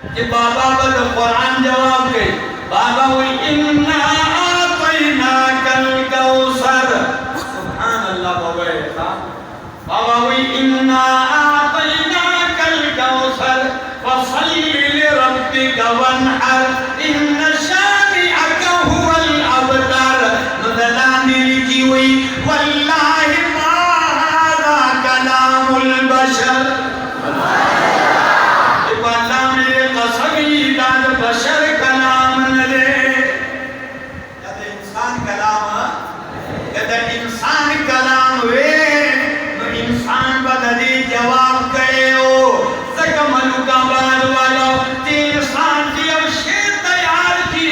کہ بابا بد قرآن جواب گئی بابا ہوئی اِنَّا آتَيْنَاكَ الْكَوْثَرَ سبحان اللہ بابا ہوئی اِنَّا آتَيْنَاكَ الْكَوْثَرَ فَصَلِّ لِرَبِّكَ وَانْحَرْ إِنَّ شَانِئَكَ هُوَ الْأَبْتَرُ ندلانی لکھی ہوئی وَاللَّهِ مَا هَذَا كَلَامُ الْبَشَرِ بشر کلام نلے کہتا انسان کلام کہتا انسان کلام وے تو انسان بدلی جواب کرے ہو سکا ملکہ بعد والا تی انسان کی اب شیر تیار کی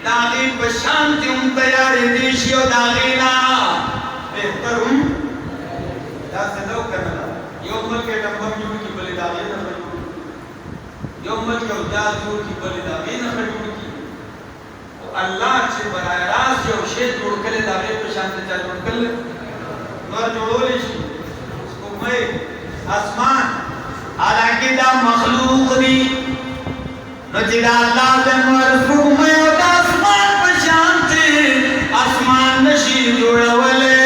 داغی بشانتی ہم تیار دیشی و داغینا بہتر ہم دا سے دو کرنا یوم ملک ٹمبم جوڑ کی بلی داغینا یوم ملک او جازور کی بلی داغینا خجور کی اللہ چھے برای راس جو شید جوڑ کلے داغی پشانتے چاہ جوڑ کلے نور جوڑو لیشی اس کو میں آسمان حالانکہ دا مخلوق دی نجدہ اللہ دے مرسوم میں او دا آسمان پشانتے آسمان نشی جوڑا والے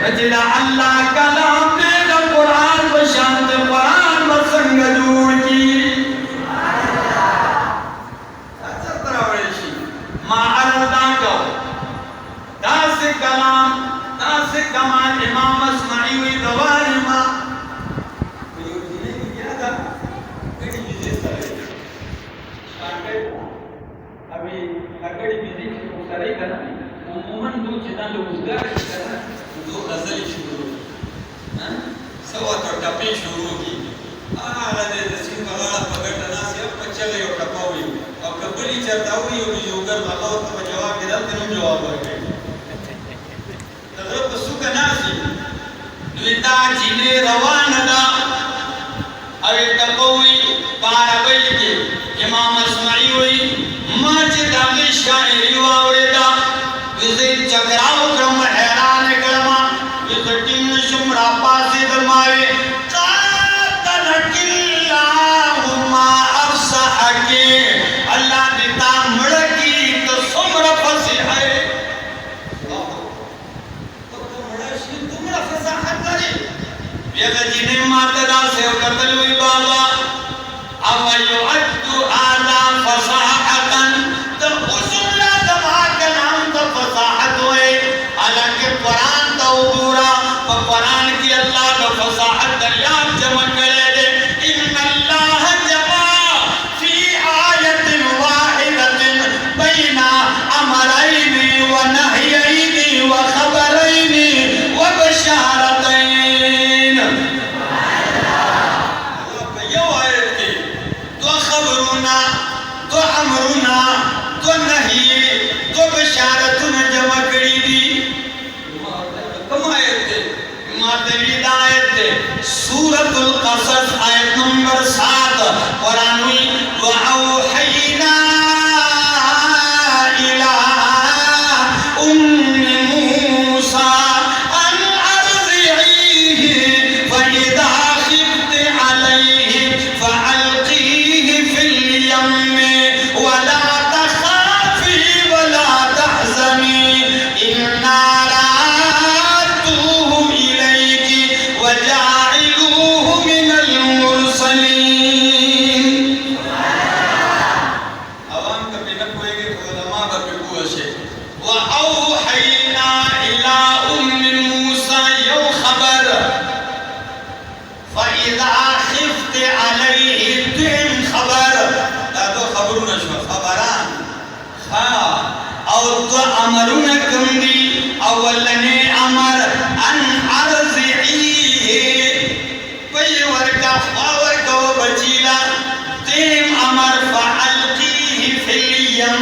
نجدہ اللہ کلام دے دا قرآن پشانتے قرآن بسنگ جوڑ کی کلام تاسے کمان امام اسمعی ہوئی دواری ماں یہ جینے کی کیا تھا کڑی جیسے سرے شاکر ابھی لکڑی بیزی سرے کرنا عموماً دو چیزاں جو ازگار کرنا دو غزل شروع ہوئی سوا تو ٹپی شروع کی آلہ دے دسکن بغاڑا پگڑنا ناسی اب پچلے ہو ٹپا ہوئی اور کبلی چرتا ہوئی اور یوگر بغاؤ تو جواب کے دل تنم جواب ہو گئے تغرب سوک ناسی دویتا جینے روان دا اوی تقوی پارا بئی کے امام اسمعی ہوئی ماچ داغی شاعری واوڑے دا وزی چکراو کرم حیران کرما وزی ٹیم شمرا پاسی درمائے قاتلک اللہ ما افسح کے اللہ دیتا مڑکی تو سمر پسی ہے یہ جنہیں ماتدہ سے قتل ہوئی بابا اوائیو ادو آدھا فصاحتاً تو اصول دماغ کا نام تو فصاحت ہوئے حالانکہ قرآن تو عبورا و قرآن کی اللہ کا فصاحت دریاب جمع کرے دے ان اللہ جمع فی آیت واحدت بین امرین و نحیین و خبرین و بشارتین تو امرنا تو نہیں تو بشارتنا جمع کری دی کم آیت دے مادوید آیت دے سورة القصص آیت نمبر 7 قرآنوی وَأَوْحَيْنَا إِلَىٰ أُمِّ مُوسَىٰ أَنْ أَرْضِعِيهِ فَإِذَا خِفْتِ عَلَيْهِ فَأَلْقِيهِ فِي الْيَمِّ وَلَا تَخَافِي وَلَا تَحْزَنِي إِنَّا رَادُّوهُ إِلَيْكِ وَجَاعِلُوهُ مِنَ الْمُرْسَلِينَ عوام کا بھی نکوئے گے تو علماء کا بھی کوشے وَأَوْحَيْنَا إِلَىٰ أُمِّ مُوسَىٰ یو خبر فَإِذَا خِفْتِ عَلَيْهِ دِن خبر دو خبرون شو خبران اور دو امرون کندی اولنے امر ان ارزعیه پیورکا خواورکا و بچیلا تیم امر فعلقیه فی الیم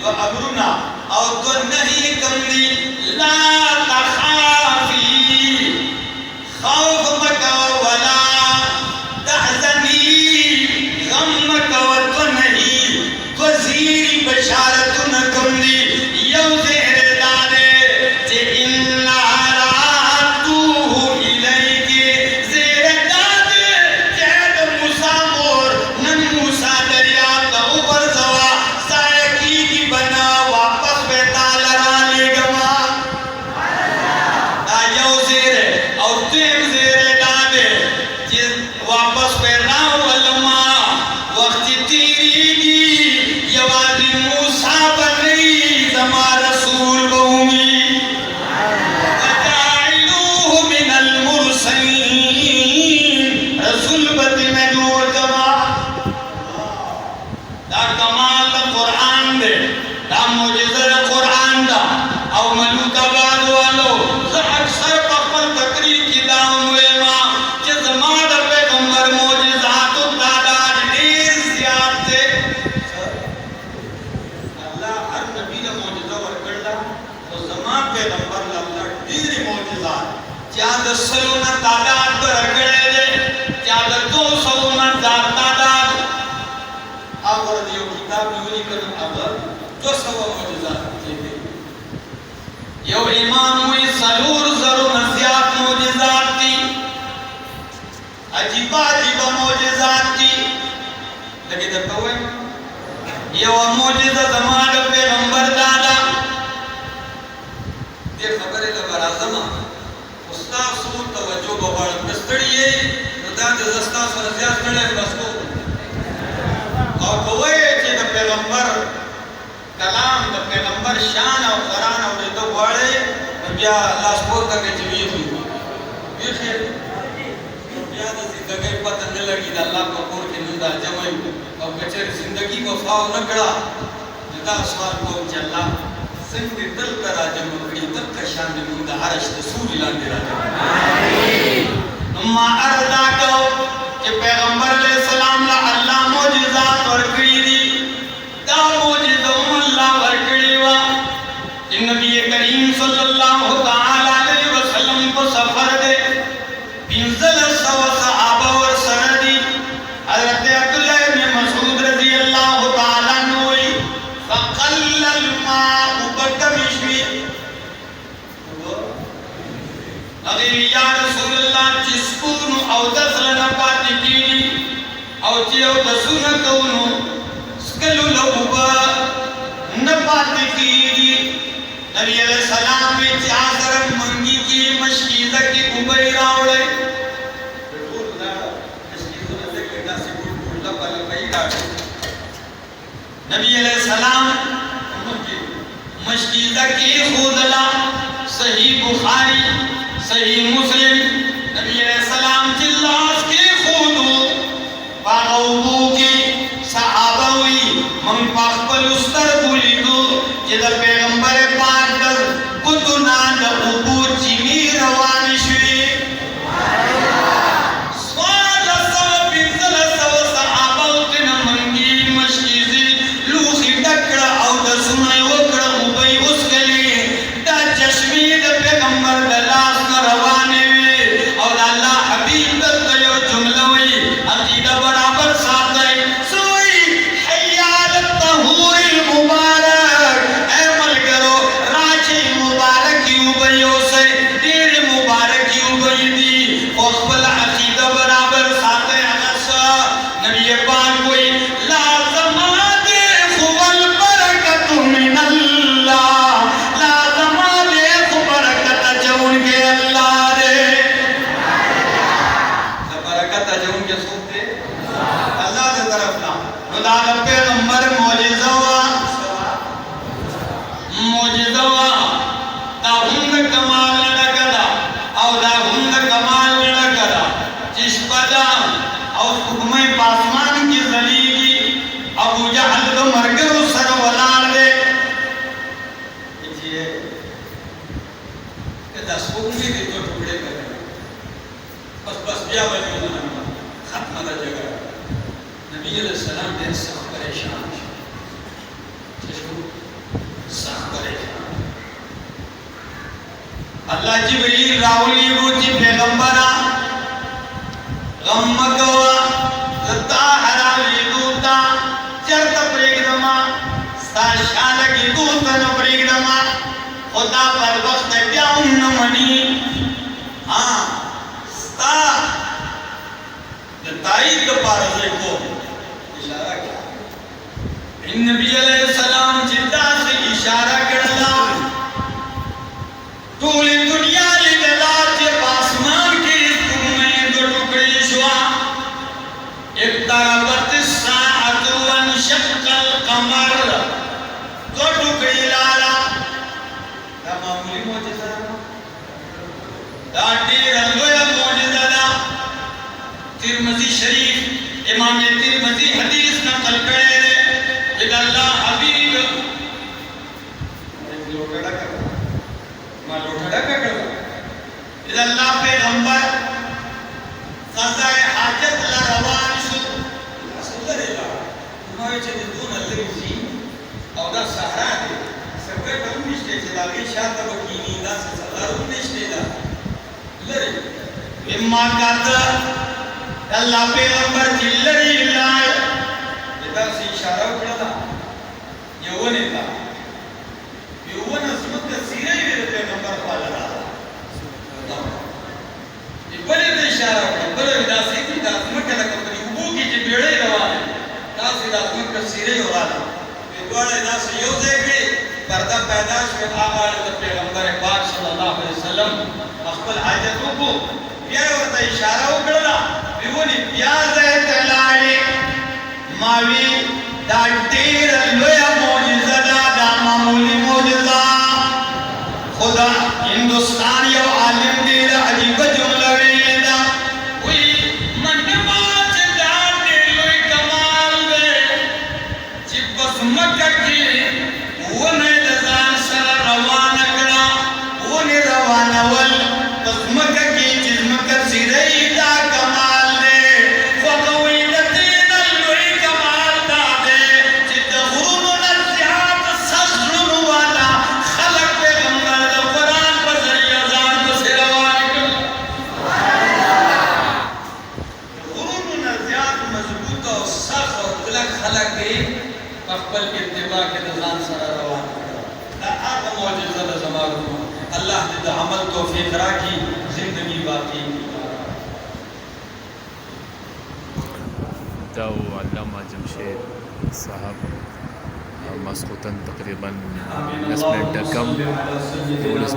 دو امرونا اور دو نہیں کندی لا تخافی خوف مکا ولا تحزنی غم مکا تو نہیں وزیری بشارت نکم دی یو زہر دادے جے انہا راتوہ الیکے زہر دادے جید موسیٰ مور نن تعداد برکڑے دے چاہتا 200 نہ زیادہ تعداد اب ورد یہ کتاب یونی کرن اب 200 معجزات کہتے یو امام ہوئی سلور ضرور نزیات معجزات تھی عجیبہ عجیبہ معجزات تھی لگے دکھتا ہوئے یو معجزہ زمان پیغمبر دادا یہ خبر ہے لبر آزمہ استاذ سور توجہ بباڑ بستڑی ہے ردان دزستا سر زیاد کڑے بس کو اور کوئے چی دا پیغمبر کلام دا پیغمبر شان اور قرآن اور دو باڑے بیا اللہ سپور کا کہ چوئے ہوئی یہ خیر بیا دا زندگی پتہ نہ لگی دا اللہ کو پور کے نندہ جمعی اور بچر زندگی کو فاو نہ کڑا دا سوال کو چی اللہ سنگ دل کرا جمع کڑی تب کا شان دے مندہ عرش رسول اللہ دے راجہ نما اردا کو کہ پیغمبر علیہ السلام لا اللہ معجزات ورکڑی دی دا معجزوں اللہ ورکڑی وا کہ نبی کریم صلی اللہ علیہ وسلم کو سفر دے بینزل سو صحابہ اور سردی حضرت عبداللہ ابن مسعود رضی اللہ تعالیٰ نوئی فقل الماء بکمشوی اگر یا رسول اللہ جسکونو او دسلنا پاتی کینی او چیو دسونا کونو سکلو لعبا نپاتی کینی نبی علیہ السلام میں چاہدرم منگی کی مشکیزہ کی عبائی راوڑے نبی علیہ السلام مشکیزہ کی خودلہ صحیح بخاری صحیح مسلم نبی علیہ السلام چلاس کی خودو باغوبو کی صحابوی من پاکپل استر بولی دو جدہ پیغمبر پاک در کتنا دعوبو چیمی روانی شوی سوال سو بینزل سو صحابو تن منگی مشکیزی لوخی ڈکڑا او دسنائی وکڑا مبئی اس کلی دا چشمی دا پیغمبر دلاس نا روانے وی اور اللہ حبیب در دیو جملوی عقیدہ برابر ساتھ ہے سوئی حیال الطہور المبارک اے ملگرو راجی مبارکی عبیوں سے دیر مبارکی عبی دی اخبر عقیدہ برابر ساتھ ہے اغسا نبی پاک کوئی لازم آدے خوال برکت من اللہ لازم آدے خوال برکت جون کے اللہ دے برکت جون کے سوک دے اللہ دے طرف نا خدا دا پیغمبر معجزہ دا ہند کمال لڑکڑا او دا ہند کمال لڑکڑا جس پدا او حکمِ پاسمان کی ذلیگی ابو جہل دو مرگر سر ولار دے یہ کہ دا سوکنی دے تو ٹکڑے کرے بس بیا بجی ختمہ دا جگہ نبی علیہ السلام دے سخ پریشان سخ پریشان اللہ جبریل راولی بوچی پیغمبرہ غم مکوا زتا حراوی دوتا چرت پریگ دما ستا شالکی دوتا نپریگ دما خدا پر وقت بیاؤن نمانی ہاں ستا دتائی دپارزے کو اشارہ کیا نبی علیہ السلام جدہ سے اشارہ کرلا طول دنیا لدلار جب آسمان کی تمہیں دو ٹکڑی شوا اقتربت الساعت وانشق القمر دو ٹکڑی لالا دا معمولی معجزہ دا دیر اللویا معجزہ دا ترمذی شریف امام ترمذی حدیث نقل کرے دے جد اللہ حبیب لوٹڑا کرتا جد اللہ پیغمبر قضاء حاجت لروان شو رسول اللہ انہوی چھے دون اللہ رسی او دا سہرہ دے سکر کم نشتے چھے دا گئی شاہ تا وکینی دا سے سہرہ نشتے دا لرے اما کاتا اللہ پیغمبر جلری اللہ یہ سی اشارہ اکڑا تھا یہ وہ نہیں تھا یہ وہ نسمت کا سیرہ ہی میرے پیغمبر کو آلہ رہا یہ بڑے دے اشارہ اکڑا بڑے دا سیدھی دا سمت کا لکم کنی ابو کی جی بیڑے روانے دا سیدھا سمت کا سیرہ ہی ہو رہا یہ دوڑے دا سیوزے کے پردہ پیداش میں آغاز پیغمبر پاک صلی اللہ علیہ وسلم اخبر حاجتوں کو بیا ورته اشاره وکړه ویونی بیا زه تلاړې ماوی دا ډېر لویه معجزه ده دا معمولي معجزه خدا هندوستان یو عالم ډېره عجیبه جمله ویلې ده وی منډما چې دا ډېر لوی کمال دی چې په ځمکه کې ونه د ځان سره روانه کړه ونې روانول په ځمکه کې سیدھائی کمال دے فقوی دتین اللوی کمال دا دے چید غرون نزیات سخرون والا خلق پیغمبر دا قرآن پر ذریعہ ذات کو سروانی کر غرون نزیات مضبوط و سخر دلک خلق دی اقبل کے اتباع کے دزان سر روان دا آقا معجزہ دا زمانوں اللہ دے عمل توفیق را کی زندگی باقی دا علامہ جمشید صاحب مسخوتاً تقریباً 10 منٹ کم 12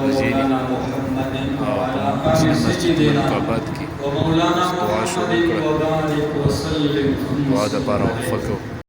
بجے مسجد ملک آباد کی دعا شروع کړه دعا د پاره وقفه کوو